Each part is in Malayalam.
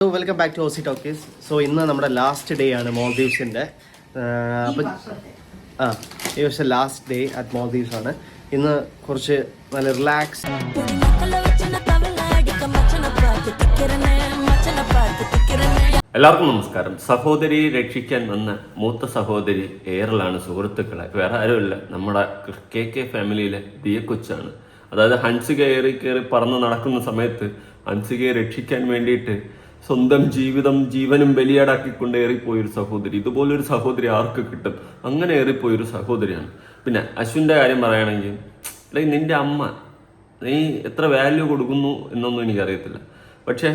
Welcome back to OC Talkies. So ഇന്ന് നമ്മുടെ ലാസ്റ്റ് ഡേ ആണ് മോൾദീവ്സിൻ്റെ. ഈ വർഷം ലാസ്റ്റ് ഡേ അറ്റ് മോൾദീവ്സ് ആണ്. ഇന്ന് കുറച്ച് നല്ല റിലാക്സ്. എല്ലാവർക്കും നമസ്കാരം. സഹോദരിയെ രക്ഷിക്കാൻ വന്ന മൂത്ത സഹോദരി എയറിലാണ് സുഹൃത്തുക്കളെ. വേറെ ആരുമില്ല, നമ്മുടെ KK ഫാമിലിയിലെ ദിയക്കൊച്ചാണ്. അതായത് ഹൻസിക കയറി പറന്ന് നടക്കുന്ന സമയത്ത് ഹൻസികയെ രക്ഷിക്കാൻ വേണ്ടിയിട്ട് സ്വന്തം ജീവനും ബലിയാടാക്കിക്കൊണ്ട് ഏറിപ്പോയൊരു സഹോദരി. ഇതുപോലൊരു സഹോദരി ആർക്ക് കിട്ടും? അങ്ങനെ ഏറിപ്പോയൊരു സഹോദരിയാണ്. പിന്നെ അശ്വിൻ്റെ കാര്യം പറയുകയാണെങ്കിൽ, അല്ലെങ്കിൽ നിൻ്റെ അമ്മ നീ എത്ര വാല്യൂ കൊടുക്കുന്നു എന്നൊന്നും എനിക്കറിയത്തില്ല. പക്ഷേ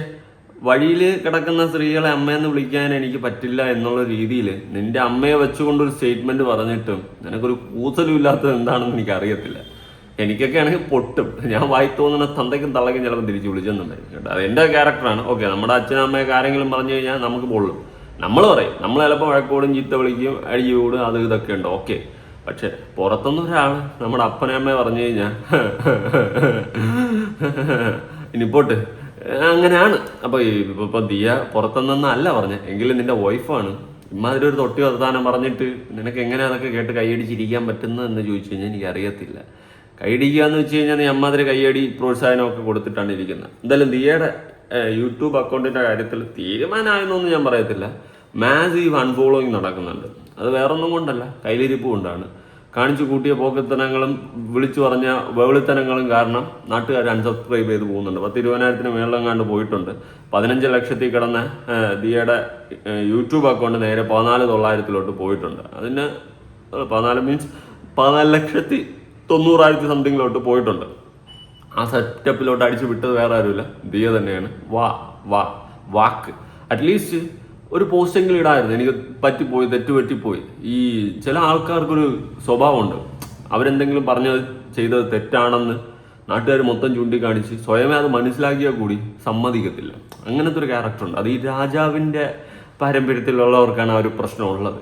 വഴിയിൽ കിടക്കുന്ന സ്ത്രീകളെ അമ്മയെന്ന് വിളിക്കാൻ എനിക്ക് പറ്റില്ല എന്നുള്ള രീതിയിൽ നിൻ്റെ അമ്മയെ വെച്ചുകൊണ്ടൊരു സ്റ്റേറ്റ്മെൻറ്റ് പറഞ്ഞിട്ടും നിനക്കൊരു കൂസലും ഇല്ലാത്തത് എന്താണെന്ന് എനിക്കറിയത്തില്ല. എനിക്കൊക്കെ ആണെങ്കിൽ പൊട്ടും. ഞാൻ വായി തോന്നുന്ന തന്തയ്ക്കും തള്ളയ്ക്കും ചിലപ്പോൾ തിരിച്ച് വിളിച്ചെന്നുണ്ടായിരിക്കും കേട്ടോ. അത് എൻ്റെ ക്യാരക്ടറാണ്. ഓക്കെ, നമ്മുടെ അച്ഛനും അമ്മയൊക്കെ ആരെങ്കിലും പറഞ്ഞു കഴിഞ്ഞാൽ നമുക്ക് പൊള്ളും. നമ്മൾ പറയും, നമ്മൾ ചിലപ്പോൾ വഴക്കോടും ചീത്ത വിളിക്കും, അടിയോടും അത് ഇതൊക്കെ ഉണ്ട്. ഓക്കെ, പക്ഷെ പുറത്തുനിന്ന് ഒരാൾ നമ്മുടെ അപ്പനെ അമ്മയെ പറഞ്ഞു കഴിഞ്ഞാൽ ഇനി പോട്ട് അങ്ങനെയാണ്. അപ്പോൾ ഇപ്പോൾ ദിയ പുറത്തുനിന്നല്ല പറഞ്ഞത്, എങ്കിലും നിൻ്റെ വൈഫാണ്. ഇമ്മാതിരി ഒരു തൊട്ടി വർത്താനം പറഞ്ഞിട്ട് നിനക്ക് എങ്ങനെ അതൊക്കെ കേട്ട് കൈയടിച്ചിരിക്കാൻ പറ്റുന്നതെന്ന് ചോദിച്ചു കഴിഞ്ഞാൽ എനിക്കറിയത്തില്ല. കൈയടിക്കുക എന്ന് വെച്ച് കഴിഞ്ഞാൽ നീ അമ്മാതിരി കൈയടി പ്രോത്സാഹനമൊക്കെ കൊടുത്തിട്ടാണ് ഇരിക്കുന്നത്. എന്തായാലും ദിയയുടെ യൂട്യൂബ് അക്കൗണ്ടിൻ്റെ കാര്യത്തിൽ തീരുമാനമായെന്നൊന്നും ഞാൻ പറയത്തില്ല. മാസീവ് അൺഫോളോയിങ് നടക്കുന്നുണ്ട്. അത് വേറൊന്നും കൊണ്ടല്ല, കയ്യിലിരിപ്പ് കൊണ്ടാണ്. കാണിച്ചു കൂട്ടിയ പോക്കത്തനങ്ങളും വിളിച്ചു പറഞ്ഞ വെളിത്തനങ്ങളും കാരണം നാട്ടുകാർ അൺസബ്സ്ക്രൈബ് ചെയ്ത് പോകുന്നുണ്ട്. 10-20,000 മേളിലെങ്ങാണ്ട് പോയിട്ടുണ്ട്. 15 ലക്ഷത്തിൽ കിടന്ന ദിയയുടെ യൂട്യൂബ് അക്കൗണ്ട് നേരെ 14,900 പോയിട്ടുണ്ട്. അതിന് 14 മീൻസ് 14,90,000 സംതിങ്ങിലോട്ട് പോയിട്ടുണ്ട്. ആ സെറ്റപ്പിലോട്ട് അടിച്ചു വിട്ടത് വേറെ ആരുമില്ല, ദിയ തന്നെയാണ്. വാക്ക് അറ്റ്ലീസ്റ്റ് ഒരു പോസ്റ്റെങ്കിലും ഇടായിരുന്നു. എനിക്ക് പറ്റിപ്പോയി, തെറ്റുപറ്റിപ്പോയി. ഈ ചില ആൾക്കാർക്കൊരു സ്വഭാവമുണ്ട്, അവരെന്തെങ്കിലും പറഞ്ഞത് ചെയ്തത് തെറ്റാണെന്ന് നാട്ടുകാർ മൊത്തം ചൂണ്ടിക്കാണിച്ച് സ്വയമേ അത് മനസ്സിലാക്കിയാൽ കൂടി സമ്മതിക്കത്തില്ല. അങ്ങനത്തെ ഒരു ക്യാരക്ടറുണ്ട്. അത് ഈ രാജാവിൻ്റെ പാരമ്പര്യത്തിലുള്ളവർക്കാണ് ആ ഒരു പ്രശ്നമുള്ളത്.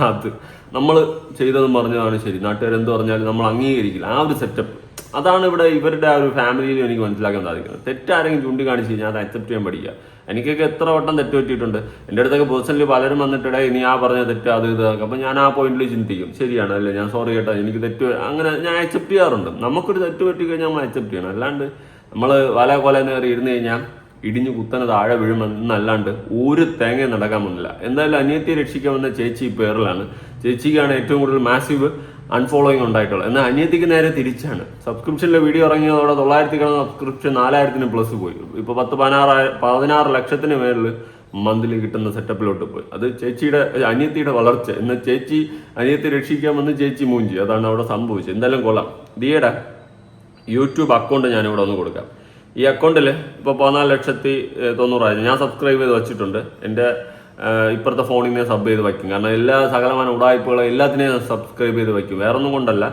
അത് നമ്മൾ ചെയ്തതെന്ന് പറഞ്ഞതാണ് ശരി, നാട്ടുകാരെന്ത് പറഞ്ഞാലും നമ്മൾ അംഗീകരിക്കില്ല. ആ ഒരു സെറ്റപ്പ് അതാണ് ഇവിടെ ഇവരുടെ ആ ഒരു ഫാമിലിയിൽ എനിക്ക് മനസ്സിലാക്കാൻ സാധിക്കുന്നത്. തെറ്റാരെങ്കിലും ചൂണ്ടിക്കാണിച്ച് കഴിഞ്ഞാൽ അത് അക്സെപ്റ്റ് ചെയ്യാൻ പഠിക്കുക. എനിക്കൊക്കെ എത്ര വട്ടം തെറ്റ് പറ്റിയിട്ടുണ്ട്. എൻ്റെ അടുത്തൊക്കെ പേഴ്സണലി പലരും വന്നിട്ടിടെ നീ ആ പറഞ്ഞ തെറ്റ് അത് ഇതൊക്കെ. അപ്പം ഞാൻ ആ പോയിന്റിൽ ചിന്തിക്കും, ശരിയാണ് അല്ലേ, ഞാൻ സോറി കേട്ടോ, എനിക്ക് തെറ്റ്, അങ്ങനെ ഞാൻ അക്സെപ്റ്റ് ചെയ്യാറുണ്ട്. നമുക്കൊരു തെറ്റ് പറ്റി കഴിഞ്ഞാൽ നമ്മൾ അക്സെപ്റ്റ് ചെയ്യണം. അല്ലാണ്ട് നമ്മൾ വല കൊലന്ന് കയറി ഇരുന്ന് കഴിഞ്ഞാൽ ഇടിഞ്ഞു കുത്തനെ താഴെ വീഴുമെന്നല്ലാണ്ട് ഒരു തേങ്ങ നടക്കാൻ പോകുന്നില്ല. എന്തായാലും അനിയത്തിയെ രക്ഷിക്കാമെന്ന ചേച്ചി പേരിലാണ്. ചേച്ചിക്കാണ് ഏറ്റവും കൂടുതൽ മാസീവ് അൺഫോളോയിങ് ഉണ്ടായിട്ടുള്ളത്. എന്നാൽ അനിയത്തിക്ക് നേരെ തിരിച്ചാണ്. സബ്സ്ക്രിപ്ഷനിലെ വീഡിയോ ഇറങ്ങിയതോടെ 900 കിടന്ന സബ്സ്ക്രിപ്ഷൻ 4,000+ പോയി. ഇപ്പോൾ 16 ലക്ഷത്തിന് മേളിൽ മന്ത്ലി കിട്ടുന്ന സെറ്റപ്പിലോട്ട് പോയി. അത് ചേച്ചിയുടെ അനിയത്തിയുടെ വളർച്ച. എന്നാൽ ചേച്ചി അനിയത്തി രക്ഷിക്കാമെന്ന് ചേച്ചി മൂഞ്ചി. അതാണ് അവിടെ സംഭവിച്ചത്. എന്തായാലും കൊള്ളാം. ദിയയുടെ യൂട്യൂബ് അക്കൗണ്ട് ഞാനിവിടെ ഒന്ന് കൊടുക്കാം. ഈ അക്കൗണ്ടിൽ ഇപ്പോൾ 14,90,000 ഞാൻ സബ്സ്ക്രൈബ് ചെയ്ത് വെച്ചിട്ടുണ്ട്. എൻ്റെ ഇപ്പുറത്തെ ഫോണിൽ നിന്ന് സബ് ചെയ്ത് വയ്ക്കും. കാരണം എല്ലാ സകലമാന ഉടായ്പകളും എല്ലാത്തിനെയും സബ്സ്ക്രൈബ് ചെയ്ത് വയ്ക്കും. വേറൊന്നും കൊണ്ടല്ല,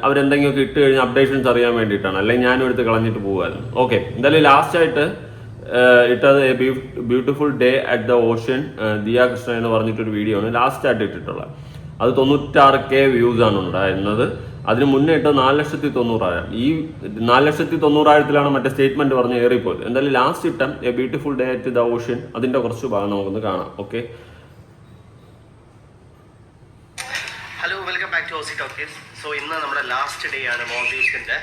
അവരെന്തെങ്കിലുമൊക്കെ ഇട്ട് കഴിഞ്ഞാൽ അപ്ഡേഷൻസ് അറിയാൻ വേണ്ടിയിട്ടാണ്. അല്ലെങ്കിൽ ഞാനും എടുത്ത് കളഞ്ഞിട്ട് പോകുമായിരുന്നു. ഓക്കെ, എന്തായാലും ലാസ്റ്റായിട്ട് ഇട്ടത് beautiful day at the ocean Diya Krishna എന്ന് പറഞ്ഞിട്ടൊരു വീഡിയോ ആണ് ലാസ്റ്റായിട്ട് ഇട്ടിട്ടുള്ളത്. അത് 96K വ്യൂസ് ആണ് ഉണ്ടായിരുന്നത്. അതിന് മുന്നേ ഇട്ട് 4,90,000. ഈ 4,90,000 മറ്റേ സ്റ്റേറ്റ്മെന്റ് പറഞ്ഞ് ഏറിപ്പോയത്. എന്തായാലും ലാസ്റ്റ് ഇട്ട a beautiful day at the ocean അതിന്റെ കുറച്ച് ഭാഗം നമുക്കൊന്ന് കാണാം. Okay, hello, welcome back to OC Talkies. So ഇന്ന് നമ്മുടെ ലാസ്റ്റ് ഡേ ആണ് മോൾദീവ്സിൻ്റെ.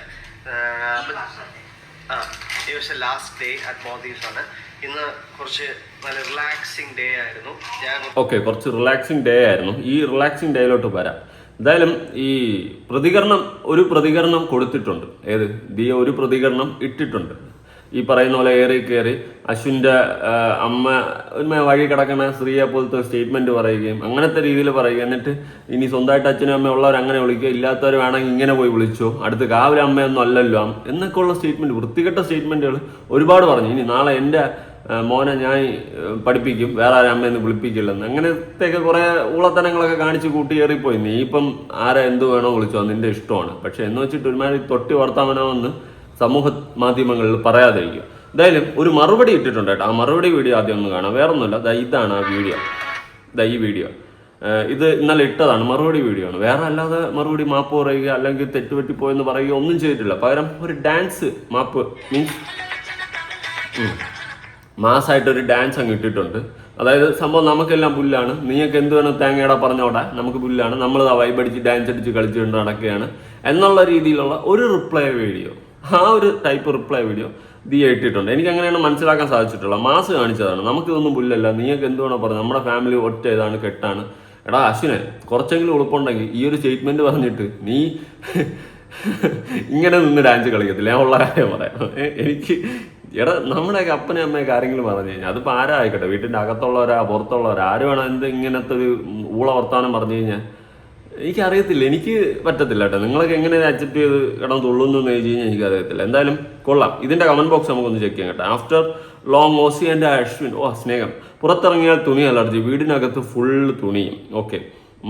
ഈ വർഷം ലാസ്റ്റ് ഡേ അറ്റ് മോൾദീവ്സ് ആണ്. ഇന്ന് കുറച്ച് നല്ല റിലാക്സിങ് ഡേ ആയിരുന്നു. ഓക്കെ, കുറച്ച് റിലാക്സിങ് ഡേ ആയിരുന്നു. ഈ റിലാക്സിങ് ഡേയിലോട്ട് വരാം. എന്തായാലും ഈ ഒരു പ്രതികരണം കൊടുത്തിട്ടുണ്ട്. ഏത് ദിയ ഒരു പ്രതികരണം ഇട്ടിട്ടുണ്ട്. ഈ പറയുന്ന പോലെ കയറി അശ്വിൻ്റെ അമ്മ വഴി കിടക്കുന്ന സ്ത്രീയെ പോലത്തെ സ്റ്റേറ്റ്മെന്റ് പറയുകയും അങ്ങനത്തെ രീതിയിൽ പറയുക. എന്നിട്ട് ഇനി സ്വന്തമായിട്ട് അച്ഛനും അമ്മ ഉള്ളവർ അങ്ങനെ വിളിക്കുക, ഇല്ലാത്തവർ വേണമെങ്കിൽ ഇങ്ങനെ പോയി വിളിച്ചോ, അടുത്ത് കാവിലെ അമ്മയൊന്നും അല്ലല്ലോ എന്നൊക്കെ ഉള്ള സ്റ്റേറ്റ്മെന്റ്, വൃത്തികെട്ട സ്റ്റേറ്റ്മെന്റുകൾ ഒരുപാട് പറഞ്ഞു. ഇനി നാളെ എൻ്റെ മോനെ ഞാൻ പഠിപ്പിക്കും, വേറെ ആരും അമ്മയെന്ന് വിളിപ്പിക്കില്ലെന്ന്, അങ്ങനത്തെയൊക്കെ കുറേ ഊളത്തനങ്ങളൊക്കെ കാണിച്ച് കൂട്ടി കയറിപ്പോയി. നീ ഇപ്പം ആരെ എന്ത് വേണോ വിളിച്ചോ, നിന്റെ ഇഷ്ടമാണ്. പക്ഷെ എന്ന് വെച്ചിട്ട് ഒരുമാതിരി തൊട്ടി വർത്താമനമെന്ന് സമൂഹ മാധ്യമങ്ങളിൽ പറയാതിരിക്കും. എന്തായാലും ഒരു മറുപടി ഇട്ടിട്ടുണ്ട് കേട്ടോ. ആ മറുപടി വീഡിയോ ആദ്യം ഒന്ന് കാണാം. വേറൊന്നുമില്ല, ഇതാണ് ആ വീഡിയോ. ഈ വീഡിയോ ഇത് ഇന്നലെ ഇട്ടതാണ്, മറുപടി വീഡിയോ ആണ്. വേറെ അല്ലാതെ മറുപടി മാപ്പ് പറയുക അല്ലെങ്കിൽ തെറ്റുപറ്റിപ്പോയെന്ന് പറയുക ഒന്നും ചെയ്തിട്ടില്ല. പകരം ഒരു ഡാൻസ് മാപ്പ് മീൻസ് മാസമായിട്ടൊരു ഡാൻസ് അങ്ങ് ഇട്ടിട്ടുണ്ട്. അതായത് സംഭവം നമുക്കെല്ലാം പുല്ലാണ്, നീയൊക്കെ എന്ത് വേണം തേങ്ങയുടെ പറഞ്ഞോടാ, നമുക്ക് പുല്ലാണ്, നമ്മൾ ആ വൈബടിച്ച് ഡാൻസ് അടിച്ച് കളിച്ചുകൊണ്ട് നടക്കുകയാണ് എന്നുള്ള രീതിയിലുള്ള ഒരു റിപ്ലൈ വീഡിയോ, ആ ഒരു ടൈപ്പ് റിപ്ലൈ വീഡിയോ ദിയ ഇട്ടിട്ടുണ്ട്. എനിക്ക് അങ്ങനെയാണ് മനസ്സിലാക്കാൻ സാധിച്ചിട്ടുള്ളത്. മാസ് കാണിച്ചതാണ്, നമുക്കിതൊന്നും പുല്ലല്ല, നീയൊക്കെ എന്ത് വേണം പറഞ്ഞു, നമ്മുടെ ഫാമിലി ഒറ്റ ഇതാണ്, കെട്ടാണ്. എടാ അശ്വിനെ, കുറച്ചെങ്കിലും ഉളുപ്പുണ്ടെങ്കിൽ ഈ ഒരു സ്റ്റേറ്റ്മെന്റ് പറഞ്ഞിട്ട് നീ ഇങ്ങനെ നിന്ന് ഡാൻസ് കളിക്കത്തില്ല. ഞാൻ ഉള്ള കാര്യം പറയാം. എനിക്ക് എടാ നമ്മുടെയൊക്കെ അപ്പനെ അമ്മയൊക്കെ ആരെങ്കിലും പറഞ്ഞു കഴിഞ്ഞാൽ അതിപ്പോൾ ആരാ ആയിക്കോട്ടെ, വീട്ടിൻ്റെ അകത്തുള്ളവരാ പുറത്തുള്ളവരാ, ആര് വേണം എന്ത് ഇങ്ങനത്തെ ഒരു ഊള വർത്താനം പറഞ്ഞു കഴിഞ്ഞാൽ എനിക്കറിയത്തില്ല, എനിക്ക് പറ്റത്തില്ല കേട്ടോ. നിങ്ങളൊക്കെ എങ്ങനെ അക്സെപ്റ്റ് ചെയ്ത് കിടന്ന് തുള്ളുന്നു എന്ന് ചോദിച്ചു കഴിഞ്ഞാൽ എനിക്കറിയത്തില്ല. എന്തായാലും കൊള്ളാം. ഇതിൻ്റെ കമൻറ്റ് ബോക്സ് നമുക്കൊന്ന് ചെക്ക് ചെയ്യാം കേട്ടോ. After long Ozy and Ashwin, oh സ്നേഹം, പുറത്തിറങ്ങിയാൽ തുണി അലർജി, വീടിനകത്ത് ഫുള്ള് തുണിയും. ഓക്കെ,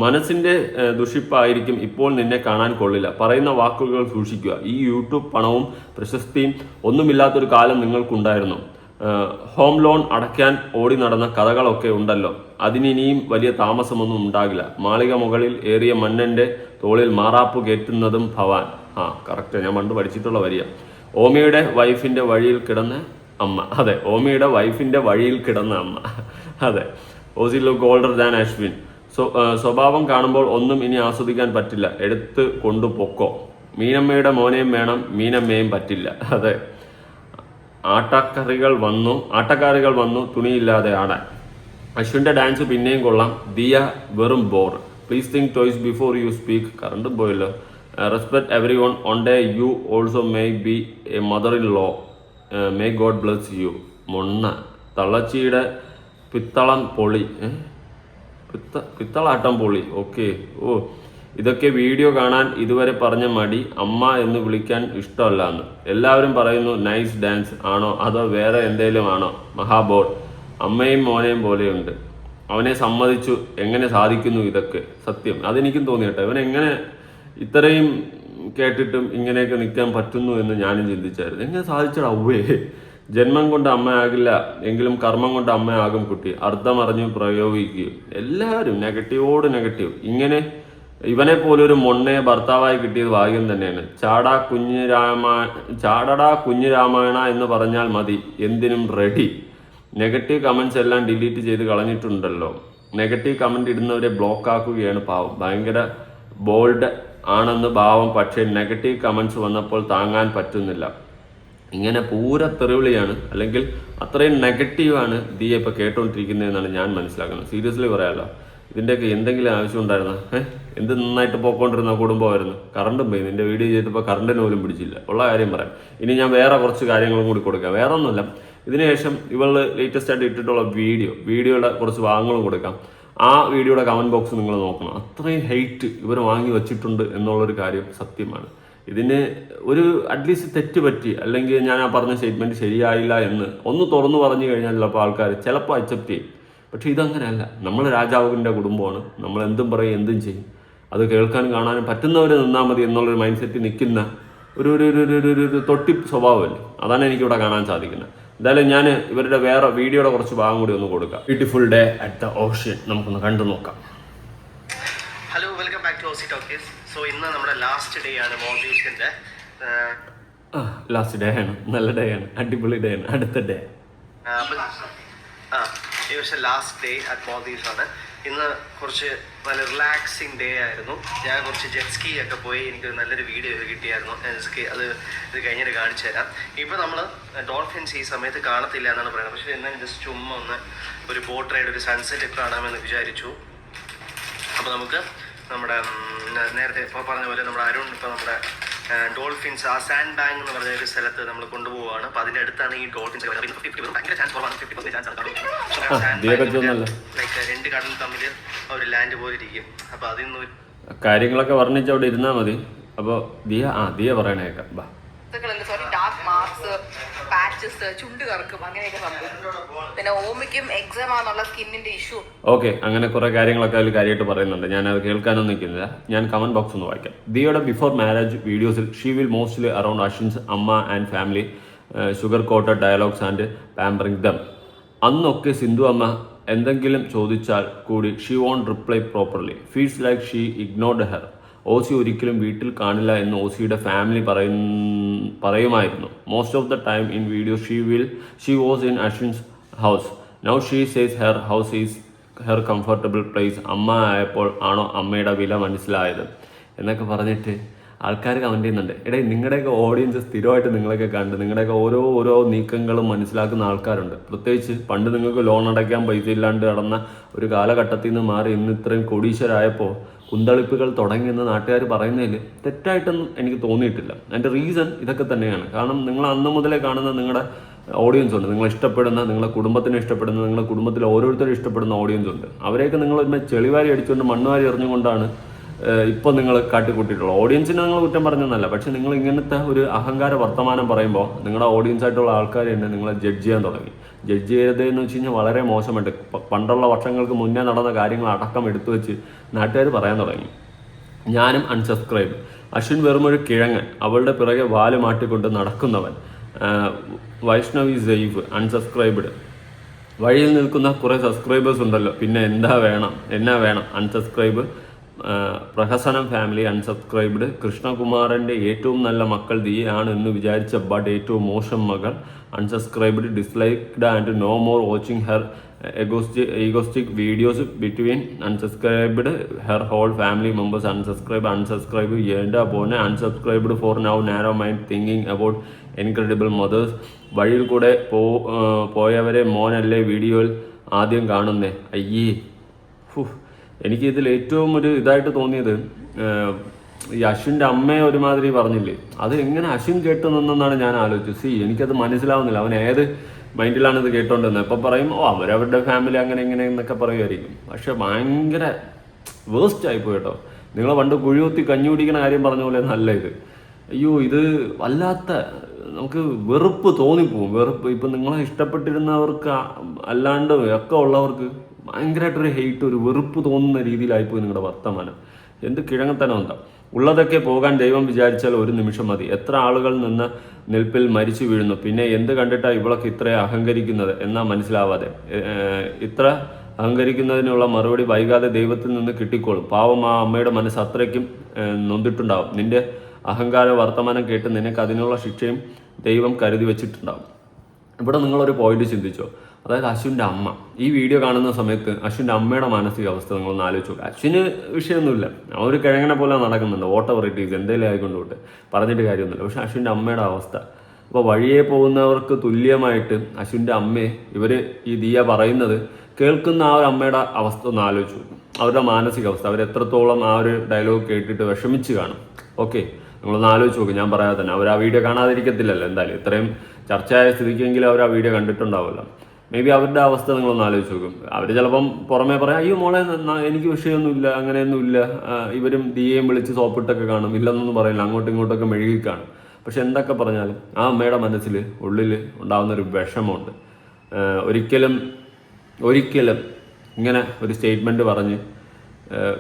മനസ്സിൻ്റെ ദുഷിപ്പായിരിക്കും, ഇപ്പോൾ നിന്നെ കാണാൻ കൊള്ളില്ല, പറയുന്ന വാക്കുകൾ സൂക്ഷിക്കുക. ഈ യൂട്യൂബ് പണവും പ്രശസ്തിയും ഒന്നുമില്ലാത്തൊരു കാലം നിങ്ങൾക്കുണ്ടായിരുന്നു. ഹോം ലോൺ അടയ്ക്കാൻ ഓടി നടന്ന കഥകളൊക്കെ ഉണ്ടല്ലോ, അതിനിനിയും വലിയ താമസമൊന്നും ഉണ്ടാകില്ല. മാളിക മുകളിൽ ഏറിയ മണ്ണൻ്റെ തോളിൽ മാറാപ്പ് കയറ്റുന്നതും ഭവാൻ. ആ കറക്റ്റ്, ഞാൻ പണ്ട് പഠിച്ചിട്ടുള്ള വരിക. ഓമിയുടെ വൈഫിൻ്റെ വഴിയിൽ കിടന്ന അമ്മ, അതെ, ഓമിയുടെ വൈഫിൻ്റെ വഴിയിൽ കിടന്ന അമ്മ, അതെ. Aussie look older than Ashwin. സ്വഭാവം കാണുമ്പോൾ ഒന്നും ഇനി ആസ്വദിക്കാൻ പറ്റില്ല, എടുത്ത് കൊണ്ടു പൊക്കോ. മീനമ്മയുടെ മോനെയും വേണം, മീനമ്മയും പറ്റില്ല. അതെ, ആട്ടക്കാരികൾ വന്നു തുണിയില്ലാതെ ആടാൻ. അശ്വിൻ്റെ ഡാൻസ് പിന്നെയും കൊള്ളാം. ദിയ വെറും bore. Please think twice before you speak. Current പോയല്ലോ. Respect everyone. One day you also may be a mother in law. May God bless you. മൊണ്ണ തള്ളച്ചിയുടെ പിത്തളം പൊളി, പിത്തളാട്ടം പൊളി. ഓക്കെ, ഓ ഇതൊക്കെ വീഡിയോ കാണാൻ ഇതുവരെ പറഞ്ഞ മടി, അമ്മ എന്ന് വിളിക്കാൻ ഇഷ്ടമല്ല എന്ന്. എല്ലാവരും പറയുന്നു നൈസ് ഡാൻസ് ആണോ അതോ വേറെ എന്തേലും ആണോ? മഹാബോൾ, അമ്മയും മോനെയും പോലെയുണ്ട്, അവനെ സമ്മതിച്ചു. എങ്ങനെ സാധിക്കുന്നു ഇതൊക്കെ? സത്യം അതെനിക്കും തോന്നി കേട്ടോ. ഇവൻ എങ്ങനെ ഇത്രയും കേട്ടിട്ടും ഇങ്ങനെയൊക്കെ നിൽക്കാൻ പറ്റുന്നു എന്ന് ഞാനും ചിന്തിച്ചായിരുന്നു. എങ്ങനെ സാധിച്ചടാ ഉവ്വേ. ജന്മം കൊണ്ട് അമ്മയാകില്ല എങ്കിലും കർമ്മം കൊണ്ട് അമ്മയാകും കുട്ടി. അർത്ഥമറിഞ്ഞു പ്രയോഗിക്കുകയും. എല്ലാവരും നെഗറ്റീവോട് നെഗറ്റീവ്. ഇങ്ങനെ ഇവനെ പോലൊരു മൊണ്ണയെ ഭർത്താവായി കിട്ടിയത് ഭാഗ്യം തന്നെയാണ്. ചാടടാ കുഞ്ഞു രാമായണ എന്ന് പറഞ്ഞാൽ മതി, എന്തിനും റെഡി. നെഗറ്റീവ് കമൻസ് എല്ലാം ഡിലീറ്റ് ചെയ്ത് കളഞ്ഞിട്ടുണ്ടല്ലോ. നെഗറ്റീവ് കമൻറ്റ് ഇടുന്നവരെ ബ്ലോക്ക് ആക്കുകയാണ് പാവം. ഭയങ്കര ബോൾഡ് ആണെന്ന് ഭാവം, പക്ഷേ നെഗറ്റീവ് കമൻസ് വന്നപ്പോൾ താങ്ങാൻ പറ്റുന്നില്ല. ഇങ്ങനെ പൂര തെറിവിളിയാണ്, അല്ലെങ്കിൽ അത്രയും നെഗറ്റീവാണ് ദിയ ഇപ്പോൾ കേട്ടുകൊണ്ടിരിക്കുന്നതെന്നാണ് ഞാൻ മനസ്സിലാക്കുന്നത്. സീരിയസ്ലി പറയാമല്ലോ, ഇതിൻ്റെയൊക്കെ എന്തെങ്കിലും ആവശ്യം ഉണ്ടായിരുന്ന എന്ത് നന്നായിട്ട് പോയിക്കൊണ്ടിരുന്ന കുടുംബമായിരുന്നു. കറണ്ടും പോയി, നിൻ്റെ വീഡിയോ ചെയ്തപ്പോൾ കറണ്ടിന് പോലും പിടിച്ചില്ല. ഉള്ള കാര്യം പറയാം. ഇനി ഞാൻ വേറെ കുറച്ച് കാര്യങ്ങളും കൂടി കൊടുക്കാം. വേറെ ഒന്നുമില്ല, ഇതിനുശേഷം ഇവൾ ലേറ്റസ്റ്റ് ആയിട്ട് ഇട്ടിട്ടുള്ള വീഡിയോയുടെ കുറച്ച് ഭാഗങ്ങളും കൊടുക്കാം. ആ വീഡിയോയുടെ കമൻറ്റ് ബോക്സ് നിങ്ങൾ നോക്കണം. അത്രയും ഹെയ്റ്റ് ഇവർ വാങ്ങി വെച്ചിട്ടുണ്ട് എന്നുള്ളൊരു കാര്യം സത്യമാണ്. ഇതിന് ഒരു അറ്റ്ലീസ്റ്റ് തെറ്റ് പറ്റി, അല്ലെങ്കിൽ ഞാൻ ആ പറഞ്ഞ സ്റ്റേറ്റ്മെൻറ്റ് ശരിയായില്ല എന്ന് ഒന്ന് തുറന്നു പറഞ്ഞു കഴിഞ്ഞാൽ ചിലപ്പോൾ ആൾക്കാർ ചിലപ്പോൾ അക്സെപ്റ്റ് ചെയ്യും. പക്ഷേ ഇതങ്ങനെയല്ല. നമ്മൾ രാജാവിൻ്റെ കുടുംബമാണ്, നമ്മൾ എന്തും പറയും എന്തും ചെയ്യും. അത് കേൾക്കാനും കാണാനും പറ്റുന്നവർ നിന്നാൽ മതി എന്നുള്ളൊരു മൈൻഡ് സെറ്റ് നിൽക്കുന്ന ഒരു തൊട്ടി സ്വഭാവമല്ലേ, അതാണ് എനിക്കിവിടെ കാണാൻ സാധിക്കുന്നത്. എന്തായാലും ഞാൻ ഇവരുടെ വേറെ വീഡിയോയുടെ കുറച്ച് ഭാഗം കൂടി ഒന്ന് കൊടുക്കാം. Beautiful day at the ocean നമുക്കൊന്ന് കണ്ടു നോക്കാം. Hello, welcome back to OC Talkies. So ഇന്ന് നമ്മുടെ ലാസ്റ്റ് ഡേ ആണ് മോൾഡീവ്സിന്റെ. ലാസ്റ്റ് ഡേ ആണ്, നല്ല ഡേ ആണ്, അടിപൊളി ഡേ ആണ്. അടുത്ത ഡേ ഈ വർഷം ലാസ്റ്റ് ഡേ അറ്റ് മോൾഡീവ്സ് ആണ്. ഇന്ന് കുറച്ച് നല്ല റിലാക്സിങ് ഡേ ആയിരുന്നു. ഞാൻ കുറച്ച് ജെറ്റ്സ്കി ഒക്കെ പോയി എനിക്ക് നല്ലൊരു വീഡിയോ കിട്ടിയായിരുന്നു. ജെറ്റ്സ്കി അത് ഇത് കഴിഞ്ഞിട്ട് കാണിച്ചു തരാം. ഇപ്പോൾ നമ്മൾ ഡോൾഫിൻസ് ഈ സമയത്ത് കാണത്തില്ല എന്നാണ് പറയുന്നത്. പക്ഷേ എന്നാലും ജസ്റ്റ് ചുമ്മാ ഒന്ന് ഒരു ബോട്ട് റൈഡ്, ഒരു സൺസെറ്റ് കാണാമെന്ന് വിചാരിച്ചു. അപ്പോൾ നമുക്ക് നമ്മുടെ നേരത്തെ ഇപ്പോൾ പറഞ്ഞ പോലെ നമ്മുടെ അരുൺ ഇപ്പോൾ നമ്മുടെ ഡോൾഫിൻസ് ആ സാൻഡ് ബാങ്ക് എന്ന് പറഞ്ഞ ഒരു സ്ഥലത്ത് നമ്മൾ കൊണ്ടുപോവുകയാണ്. അപ്പോൾ അതിൻ്റെ അടുത്താണ് ഈ ഡോൾഫിൻസ് ഭയങ്കര ചാൻസ് കുറവാണ്, 50% ചാൻസ് ആണ്. ലൈക്ക് രണ്ട് കടൽ തമ്മിൽ ഒരു ലാൻഡ് പോലെ ഇരിക്കും. അപ്പോൾ അതിൽ നിന്ന് കാര്യങ്ങളൊക്കെ വർണ്ണിച്ച് അവിടെ ഇരുന്നാൽ മതി. അപ്പോൾ ദിയ പറയണേക്കാം. ബാ, ഡാർക്ക് മാർക്സ്, പാച്ചസ്, ചുണ്ട് കറക്കും, അങ്ങനെയൊക്കെ സംഭവിക്കും. പിന്നെ ഓമിക്കും എക്സാം ആണെന്നുള്ള സ്കിന്നിന്റെ ഇഷ്യൂ. ഓക്കെ, അങ്ങനെ കുറെ കാര്യങ്ങളൊക്കെ അതിൽ കാര്യമായിട്ട് പറയുന്നുണ്ട്. ഞാൻ അത് കേൾക്കാനൊന്നും നിൽക്കുന്നില്ല. ഞാൻ കമന്റ് ബോക്സ് ഒന്ന് വായിക്കാം. ദിയയുടെ ബിഫോർ മാരേജ് വീഡിയോസിൽ she will mostly around Ashwin's amma and family, sugar coated dialogues and pampering them. അന്നൊക്കെ സിന്ധു അമ്മ എന്തെങ്കിലും ചോദിച്ചാൽ കൂടി she won't reply properly, feels like she ignored her. Ozy ഒരിക്കലും വീട്ടിൽ കാണില്ല എന്ന് ഓസിയുടെ ഫാമിലി പറയുമായിരുന്നു. Most of the time in video she was in Ashwin's house. Now she says her house is her comfortable place. അമ്മ ആയപ്പോൾ ആണോ അമ്മയുടെ വില മനസ്സിലായത് എന്നൊക്കെ പറഞ്ഞിട്ട് ആൾക്കാർ കമൻറ്റ് ചെയ്യുന്നുണ്ട്. എടേ, നിങ്ങളുടെയൊക്കെ ഓഡിയൻസ് സ്ഥിരമായിട്ട് നിങ്ങളൊക്കെ കണ്ട് നിങ്ങളുടെയൊക്കെ ഓരോ നീക്കങ്ങളും മനസ്സിലാക്കുന്ന ആൾക്കാരുണ്ട്. പ്രത്യേകിച്ച് പണ്ട് നിങ്ങൾക്ക് ലോൺ അടയ്ക്കാൻ പൈസ ഇല്ലാണ്ട് നടന്ന ഒരു കാലഘട്ടത്തിൽ നിന്ന് മാറി ഇന്ന് ഇത്രയും കോടീശ്വരായപ്പോൾ കുന്തളിപ്പുകൾ തുടങ്ങിയെന്ന് നാട്ടുകാർ പറയുന്നതിൽ തെറ്റായിട്ടൊന്നും എനിക്ക് തോന്നിയിട്ടില്ല. അതിൻ്റെ റീസൺ ഇതൊക്കെ തന്നെയാണ്. കാരണം നിങ്ങൾ അന്ന് മുതലേ കാണുന്ന നിങ്ങളുടെ ഓഡിയൻസ് ഉണ്ട്, നിങ്ങൾ ഇഷ്ടപ്പെടുന്ന, നിങ്ങളുടെ കുടുംബത്തിനെ ഇഷ്ടപ്പെടുന്ന, നിങ്ങളുടെ കുടുംബത്തിൽ ഓരോരുത്തരും ഇഷ്ടപ്പെടുന്ന ഓഡിയൻസ് ഉണ്ട്. അവരെയൊക്കെ നിങ്ങൾ ഒരു ചെളിവാരി അടിച്ചുകൊണ്ട് മണ്ണുവാരി എറിഞ്ഞുകൊണ്ടാണ് ഇപ്പോൾ നിങ്ങൾ കാട്ടിക്കൂട്ടിയിട്ടുള്ളത്. ഓഡിയൻസിനെ നിങ്ങൾ കുറ്റം പറഞ്ഞെന്നല്ല, പക്ഷേ നിങ്ങൾ ഇങ്ങനത്തെ ഒരു അഹങ്കാര വർത്തമാനം പറയുമ്പോൾ നിങ്ങളുടെ ഓഡിയൻസ് ആയിട്ടുള്ള ആൾക്കാർ തന്നെ നിങ്ങളെ ജഡ്ജ് ചെയ്യാൻ തുടങ്ങി. ജഡ്ജ് ചെയ്തതെന്ന് വെച്ച് കഴിഞ്ഞാൽ വളരെ മോശമായിട്ട് പണ്ടുള്ള വർഷങ്ങൾക്ക് മുന്നേ നടന്ന കാര്യങ്ങൾ അടക്കം എടുത്തു വെച്ച് നാട്ടുകാർ പറയാൻ തുടങ്ങി. ഞാനും അൺസബ്സ്ക്രൈബ്. അശ്വിൻ വെറുമൊരു കിഴങ്ങൻ, അവളുടെ പിറകെ വാല് മാട്ടിക്കൊണ്ട് നടക്കുന്നവൻ. വൈഷ്ണവി സെയ്ഫ് അൺസബ്സ്ക്രൈബ്ഡ്. വഴിയിൽ നിൽക്കുന്ന കുറേ സബ്സ്ക്രൈബേഴ്സ് ഉണ്ടല്ലോ, പിന്നെ എന്നാ വേണം അൺസബ്സ്ക്രൈബ്. പ്രഹസനം ഫാമിലി അൺസബ്സ്ക്രൈബ്ഡ്. കൃഷ്ണകുമാരൻ്റെ ഏറ്റവും നല്ല മക്കൾ ദിയാണ് എന്ന് വിചാരിച്ച ബട്ട് ഏറ്റവും മോശം മകൾ unsubscribed. Disliked and no more watching her egoistic videos between unsubscribed. Her whole family members unsubscribe. എൻ്റെ പോനെ unsubscribed for now. narrow mind thinking about incredible mothers. വഴിയിൽ കൂടെ പോയവരെ മോനല്ലേ വീഡിയോയിൽ ആദ്യം കാണുന്നേ. അയ്യേ, എനിക്കിതിൽ ഏറ്റവും ഒരു ഇതായിട്ട് തോന്നിയത് ഈ അശ്വിൻ്റെ അമ്മയെ ഒരുമാതിരി പറഞ്ഞില്ലേ, അത് എങ്ങനെ അശ്വിൻ കേട്ടു നിന്നെന്നാണ് ഞാൻ ആലോചിച്ചത്. എനിക്കത് മനസ്സിലാവുന്നില്ല. അവൻ ഏത് മൈൻഡിലാണ് ഇത് കേട്ടോണ്ടിരുന്നത്. ഇപ്പം പറയും അവരവരുടെ ഫാമിലി അങ്ങനെ ഇങ്ങനെ എന്നൊക്കെ പറയുമായിരിക്കും. പക്ഷെ ഭയങ്കര വേസ്റ്റ് ആയിപ്പോയി കേട്ടോ. നിങ്ങൾ പണ്ട് കുഴികുത്തി കഞ്ഞി കുടിക്കുന്ന കാര്യം പറഞ്ഞ പോലെ നല്ല ഇത്. അയ്യോ, ഇത് വല്ലാത്ത നമുക്ക് വെറുപ്പ് തോന്നിപ്പോവും. വെറുപ്പ് ഇപ്പം നിങ്ങളെ ഇഷ്ടപ്പെട്ടിരുന്നവർക്ക് അല്ലാണ്ട് ഒക്കെ ഉള്ളവർക്ക് ഭയങ്കരമായിട്ടൊരു ഹെയ്റ്റ്, ഒരു വെറുപ്പ് തോന്നുന്ന രീതിയിലായിപ്പോയി നിങ്ങളുടെ വർത്തമാനം. എന്ത് കിഴങ്ങത്തനം എന്താ. ഉള്ളതൊക്കെ പോകാൻ ദൈവം വിചാരിച്ചാൽ ഒരു നിമിഷം മതി. എത്ര ആളുകൾ നിന്ന് നിൽപ്പിൽ മരിച്ചു വീഴുന്നു. പിന്നെ എന്ത് കണ്ടിട്ടാണ് ഇവളൊക്കെ ഇത്ര അഹങ്കരിക്കുന്നത് എന്നാ മനസ്സിലാവാതെ. ഇത്ര അഹങ്കരിക്കുന്നതിനുള്ള മറുപടി വൈകാതെ ദൈവത്തിൽ നിന്ന് കിട്ടിക്കോളും. പാവം ആ അമ്മയുടെ മനസ്സ് അത്രയ്ക്കും നൊന്തിട്ടുണ്ടാവും. നിന്റെ അഹങ്കാര വർത്തമാനം കേട്ട് നിനക്ക് അതിനുള്ള ശിക്ഷയും ദൈവം കരുതി വെച്ചിട്ടുണ്ടാവും. ഇവിടെ നിങ്ങളൊരു പോയിന്റ് ചിന്തിച്ചോ. അതായത് അശ്വിൻ്റെ അമ്മ ഈ വീഡിയോ കാണുന്ന സമയത്ത് അശ്വിൻ്റെ അമ്മയുടെ മാനസികാവസ്ഥ നിങ്ങളൊന്ന് ആലോചിച്ച് നോക്കുക. അശ്വിന് വിഷയമൊന്നുമില്ല, ഒരു കിഴങ്ങനെ പോലെ നടക്കുന്നുണ്ട്, ഓട്ടോ വെറൈറ്റീസ് എന്തെങ്കിലും ആയിക്കൊണ്ടുപോട്ട് പറഞ്ഞിട്ട് കാര്യമൊന്നുമില്ല. പക്ഷെ അശ്വിൻ്റെ അമ്മയുടെ അവസ്ഥ, അപ്പോൾ വഴിയെ പോകുന്നവർക്ക് തുല്യമായിട്ട് അശ്വിൻ്റെ അമ്മയെ ഇവർ ഈ ദിയ പറയുന്നത് കേൾക്കുന്ന ആ ഒരു അമ്മയുടെ അവസ്ഥ ഒന്ന് ആലോചിച്ച് നോക്കും. അവരുടെ മാനസികാവസ്ഥ, അവരെത്രത്തോളം ആ ഒരു ഡയലോഗ് കേട്ടിട്ട് വിഷമിച്ച് കാണും. ഓക്കെ, നിങ്ങളൊന്ന് ആലോചിച്ച് നോക്കും. ഞാൻ പറയാതെ തന്നെ അവർ ആ വീഡിയോ കാണാതിരിക്കത്തില്ലല്ലോ. എന്തായാലും ഇത്രയും ചർച്ചയായ സ്ഥിതിക്കെങ്കിലും അവർ ആ വീഡിയോ കണ്ടിട്ടുണ്ടാവുമല്ലോ. മേ ബി അവരുടെ അവസ്ഥ നിങ്ങളൊന്ന് ആലോചിച്ച് നോക്കും. അവർ ചിലപ്പം പുറമേ പറയാം, അയ്യോ മോളെ എനിക്ക് വിഷയമൊന്നുമില്ല, അങ്ങനെയൊന്നുമില്ല, ഇവരും ദിയേയും വിളിച്ച് സോപ്പിട്ടൊക്കെ കാണും, ഇല്ലെന്നൊന്നും പറയില്ല, അങ്ങോട്ടും ഇങ്ങോട്ടൊക്കെ മെഴുകി കാണും. പക്ഷെ എന്തൊക്കെ പറഞ്ഞാലും ആ അമ്മയുടെ മനസ്സിൽ ഉള്ളിൽ ഉണ്ടാകുന്നൊരു വിഷമമുണ്ട്. ഒരിക്കലും ഇങ്ങനെ ഒരു സ്റ്റേറ്റ്മെൻറ്റ് പറഞ്ഞ്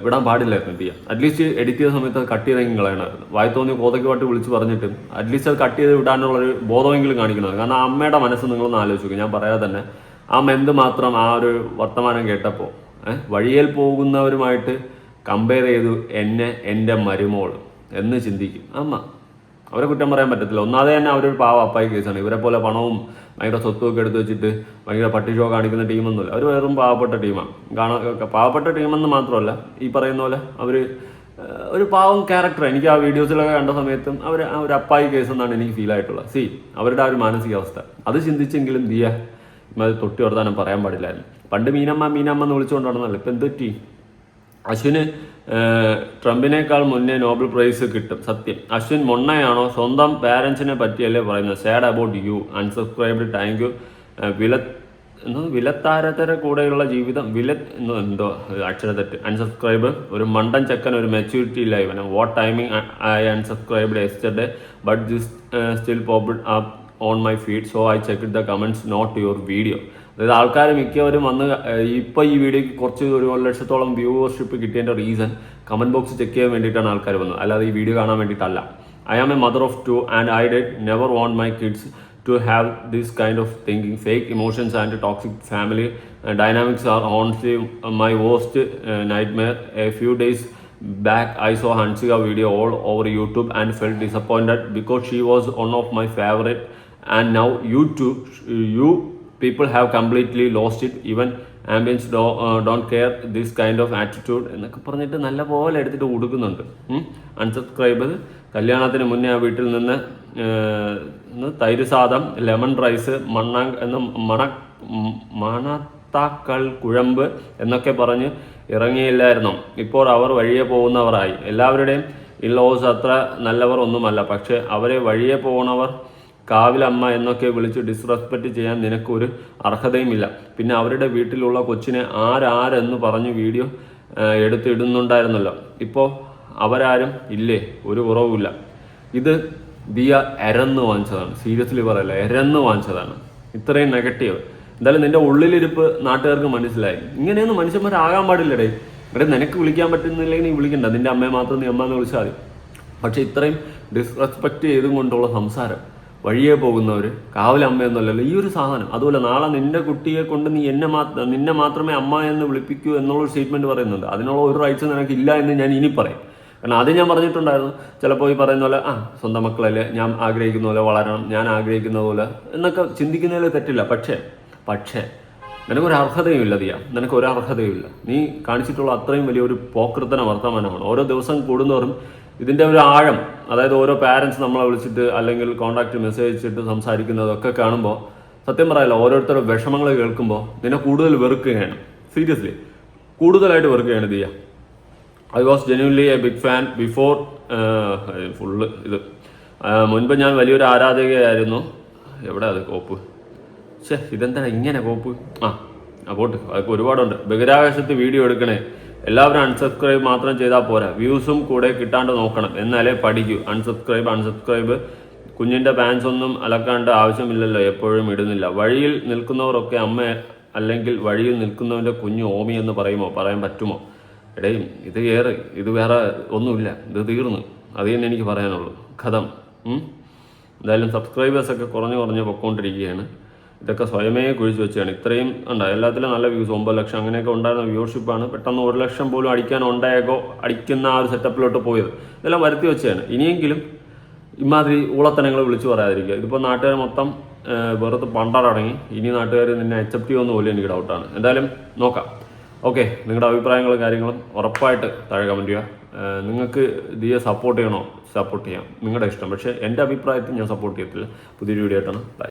വിടാൻ പാടില്ലായിരുന്നു ദിയ. അറ്റ്ലീസ്റ്റ് എഡിറ്റ് ചെയ്ത സമയത്ത് അത് കട്ട് ചെയ്തെങ്കിൽ കളയണമായിരുന്നു. വായി തോന്നിയ കോതയ്ക്ക് പാട്ട് വിളിച്ച് പറഞ്ഞിട്ട് അറ്റ്ലീസ്റ്റ് അത് കട്ട് ചെയ്ത് വിടാനുള്ളൊരു ബോധമെങ്കിലും കാണിക്കണം. കാരണം ആ അമ്മയുടെ മനസ്സ് നിങ്ങളൊന്ന് ആലോചിക്കും. ഞാൻ പറയാതെ തന്നെ ആ അമ്മ എന്തുമാത്രം ആ ഒരു വർത്തമാനം കേട്ടപ്പോൾ വഴിയേൽ പോകുന്നവരുമായിട്ട് കമ്പയർ ചെയ്തു എന്നെ എൻ്റെ മരുമോൾ എന്ന് ചിന്തിക്കും അമ്മ. അവരെ കുറ്റം പറയാൻ പറ്റത്തില്ല. ഒന്നാതെ തന്നെ അവരൊരു പാവ അപ്പായി കേസാണ്. ഇവരെ പോലെ പണവും ഭയങ്കര സ്വത്തുമൊക്കെ എടുത്ത് വെച്ചിട്ട് ഭയങ്കര പട്ടി ഷോ കാണിക്കുന്ന ടീമൊന്നുമില്ല. അവർ വെറും പാവപ്പെട്ട ടീമാണ്. പാവപ്പെട്ട ടീമെന്ന് മാത്രമല്ല, ഈ പറയുന്ന പോലെ അവർ ഒരു പാവം ക്യാരക്ടർ. എനിക്ക് ആ വീഡിയോസിലൊക്കെ കണ്ട സമയത്തും അവർ ആ ഒരു അപ്പായി കേസ് എന്നാണ് എനിക്ക് ഫീൽ ആയിട്ടുള്ളത്. അവരുടെ ആ ഒരു മാനസികാവസ്ഥ അത് ചിന്തിച്ചെങ്കിലും ദിയ അത് തൊട്ടി വർത്താനം പറയാൻ പാടില്ലായിരുന്നു. പണ്ട് മീനമ്മ എന്ന് വിളിച്ചുകൊണ്ട് നടന്നല്ലോ. ഇപ്പം എന്ത് പറ്റി? അശ്വിന് ട്രംപിനേക്കാൾ മുന്നേ നോബൽ പ്രൈസ് കിട്ടും. സത്യം. അശ്വിൻ മൊണ്ണയാണോ? സ്വന്തം പാരൻസിനെ പറ്റിയല്ലേ പറയുന്നത്. Sad about you. Unsubscribed. Thank you. വിലത്താരത്തര കൂടെയുള്ള ജീവിതം. എന്തോ അക്ഷരത്തെറ്റ്. അൺസബ്സ്ക്രൈബ്. ഒരു മണ്ടൻ ചെക്കൻ, ഒരു മെച്യൂരിറ്റി ഇല്ല ഇവന്. What timing I unsubscribed yesterday but this still popped up on my feed so I check the comments not your video. അതായത് ആൾക്കാർ മിക്കവരും വന്ന് ഇപ്പോൾ ഈ വീഡിയോക്ക് കുറച്ച് 1 ലക്ഷത്തോളം വ്യൂവർഷിപ്പ് കിട്ടിയതിൻ്റെ റീസൺ കമൻറ്റ് ബോക്സ് ചെക്ക് ചെയ്യാൻ വേണ്ടിയിട്ടാണ് ആൾക്കാർ വന്നത്, അല്ലാതെ ഈ വീഡിയോ കാണാൻ വേണ്ടിയിട്ടല്ല. I am a mother of 2 and I did never want my kids to have this kind of thinking. Fake emotions and toxic family dynamics are honestly my worst nightmare. A few days back I saw Hansika video all over YouTube and felt disappointed because she was one of my favorite, and now you people have completely lost it, even ambience don't care this kind of attitude എന്നൊക്കെ പറഞ്ഞിട്ട് നല്ല പോലെ എടുത്തിട്ട് കൊടുക്കുന്നുണ്ട്. അൺസബ്സ്ക്രൈബ് ചെയ്ത് കല്യാണത്തിന് മുന്നേ ആ വീട്ടിൽ നിന്ന് തൈര് സാദം, ലെമൺ റൈസ്, മണത്താക്കൾ കുഴമ്പ് എന്നൊക്കെ പറഞ്ഞ് ഇറങ്ങിയില്ലായിരുന്നു. ഇപ്പോൾ അവർ വഴിയെ പോകുന്നവരായി. എല്ലാവരുടെയും ഇൻലോസ് അത്ര നല്ലവർ ഒന്നുമല്ല, പക്ഷേ അവരെ വഴിയെ പോകുന്നവർ കാവിലമ്മ എന്നൊക്കെ വിളിച്ച് ഡിസ്റെസ്പെക്റ്റ് ചെയ്യാൻ നിനക്കൊരു അർഹതയുമില്ല. പിന്നെ അവരുടെ വീട്ടിലുള്ള കൊച്ചിനെ ആരെന്ന് പറഞ്ഞ് വീഡിയോ എടുത്തിടുന്നുണ്ടായിരുന്നല്ലോ. ഇപ്പോൾ അവരാരും ഇല്ലേ, ഒരു കുറവുമില്ല. ഇത് ദിയ എരന്ന് വാങ്ങിച്ചതാണ്, സീരിയസ്ലി പറയല്ല, എരന്ന് വാങ്ങിച്ചതാണ്. ഇത്രയും നെഗറ്റീവ്. എന്തായാലും നിന്റെ ഉള്ളിലിരിപ്പ് നാട്ടുകാർക്ക് മനസ്സിലായി. ഇങ്ങനെയൊന്നും മനുഷ്യന്മാരാകാൻ പാടില്ലടേ. ഇവിടെ നിനക്ക് വിളിക്കാൻ പറ്റുന്നില്ലെങ്കിൽ നീ വിളിക്കണ്ട, നിന്റെ അമ്മയെ മാത്രം നീ അമ്മ എന്ന് വിളിച്ചാൽ മതി. പക്ഷെ ഇത്രയും ഡിസ്റെസ്പെക്റ്റ് ചെയ്തും കൊണ്ടുള്ള സംസാരം, വഴിയെ പോകുന്നവർ കാവലമ്മ എന്നല്ലല്ലോ ഈ ഒരു സാധനം. അതുപോലെ നാളെ നിന്റെ കുട്ടിയെ കൊണ്ട് നീ നിന്നെ മാത്രമേ അമ്മ എന്ന് വിളിപ്പിക്കൂ എന്നുള്ളൊരു സ്റ്റേറ്റ്മെന്റ് പറയുന്നുണ്ട്. അതിനുള്ള ഒരു റൈറ്റ്സ് നിനക്കില്ല എന്ന് ഞാൻ ഇനി പറയും. കാരണം ആദ്യം ഞാൻ പറഞ്ഞിട്ടുണ്ടായിരുന്നു, ചിലപ്പോൾ ഈ പറയുന്ന പോലെ സ്വന്തം മക്കളല്ലേ, ഞാൻ ആഗ്രഹിക്കുന്ന പോലെ വളരണം, ഞാൻ ആഗ്രഹിക്കുന്ന പോലെ എന്നൊക്കെ ചിന്തിക്കുന്നതിൽ തെറ്റില്ല. പക്ഷേ നിനക്കൊരു അർഹതയും ദിയ, നിനക്കൊരു അർഹതയും ഇല്ല. നീ കാണിച്ചിട്ടുള്ള അത്രയും വലിയൊരു പോക്കൃത്തന വർത്തമാനമാണ്. ഓരോ ദിവസം കൂടുന്നവരും ഇതിൻ്റെ ഒരു ആഴം, അതായത് ഓരോ പാരൻസ് നമ്മളെ വിളിച്ചിട്ട് അല്ലെങ്കിൽ കോൺടാക്റ്റ് മെസ്സേജ് അയച്ചിട്ട് സംസാരിക്കുന്നതൊക്കെ കാണുമ്പോൾ സത്യം പറയല്ല, ഓരോരുത്തരുടെ വിഷമങ്ങൾ കേൾക്കുമ്പോൾ നിന്നെ കൂടുതൽ വെറുക്കുകയാണ്. സീരിയസ്ലി കൂടുതലായിട്ട് വെറുക്കുകയാണ് Diya. I was genuinely a big fan before full ഇത്. മുൻപ് ഞാൻ വലിയൊരു ആരാധകയായിരുന്നു. എവിടെ അത് കോപ്പ്? ഇതെന്താണ് ഇങ്ങനെ കോപ്പ്? പോട്ട്, അതൊക്കെ ഒരുപാടുണ്ട്. ബഹിരാകാശത്ത് വീഡിയോ എടുക്കണേ, എല്ലാവരും അൺസബ്സ്ക്രൈബ് മാത്രം ചെയ്താൽ പോരാ, വ്യൂസും കൂടെ കിട്ടാണ്ട് നോക്കണം, എന്നാലേ പഠിക്കൂ. അൺസബ്സ്ക്രൈബ്. കുഞ്ഞിൻ്റെ പാൻസ് ഒന്നും അലക്കാണ്ട് ആവശ്യമില്ലല്ലോ, എപ്പോഴും ഇടുന്നില്ല. വഴിയിൽ നിൽക്കുന്നവരൊക്കെ അമ്മ അല്ലെങ്കിൽ വഴിയിൽ നിൽക്കുന്നവൻ്റെ കുഞ്ഞ് ഓമി എന്ന് പറയാൻ പറ്റുമോ? എടേയും ഇത് വേറെ ഒന്നുമില്ല, ഇത് തീർന്നു. അത് തന്നെ എനിക്ക് പറയാനുള്ളൂ. കഥം. എന്തായാലും സബ്സ്ക്രൈബേഴ്സൊക്കെ കുറഞ്ഞ് പൊക്കോണ്ടിരിക്കുകയാണ്. ഇതൊക്കെ സ്വയമേ കുഴിച്ച് വെച്ചാണ്. ഇത്രയും ഉണ്ടായി, എല്ലാത്തിലും നല്ല വ്യൂസ്, 9 ലക്ഷം അങ്ങനെയൊക്കെ ഉണ്ടായിരുന്ന വ്യൂവർഷിപ്പാണ് പെട്ടെന്ന് 1 ലക്ഷം പോലും അടിക്കുന്ന ആ ഒരു സെറ്റപ്പിലോട്ട് പോയത്. ഇതെല്ലാം വരുത്തി വെച്ചാണ്. ഇനിയെങ്കിലും ഇമാതിരി ഊളത്തനങ്ങൾ വിളിച്ചു പറയാതിരിക്കുക. ഇതിപ്പോൾ നാട്ടുകാർ മൊത്തം വെറുതെ പണ്ടാറടങ്ങി. ഇനി നാട്ടുകാർ നിന്നെ അക്സെപ്റ്റ് ചെയ്യുമെന്ന് പോലും എനിക്ക് ഡൗട്ടാണ്. എന്തായാലും നോക്കാം. ഓക്കെ, നിങ്ങളുടെ അഭിപ്രായങ്ങളും കാര്യങ്ങളും ഉറപ്പായിട്ട് താഴെ കമൻറ്റ് ചെയ്യുക. നിങ്ങൾക്ക് ദിയെ സപ്പോർട്ട് ചെയ്യണോ? സപ്പോർട്ട് ചെയ്യാം, നിങ്ങളുടെ ഇഷ്ടം. പക്ഷേ എൻ്റെ അഭിപ്രായത്തിൽ ഞാൻ സപ്പോർട്ട് ചെയ്യത്തില്ല. പുതിയൊരു വീഡിയോ ആയിട്ടാണ്. ബൈ.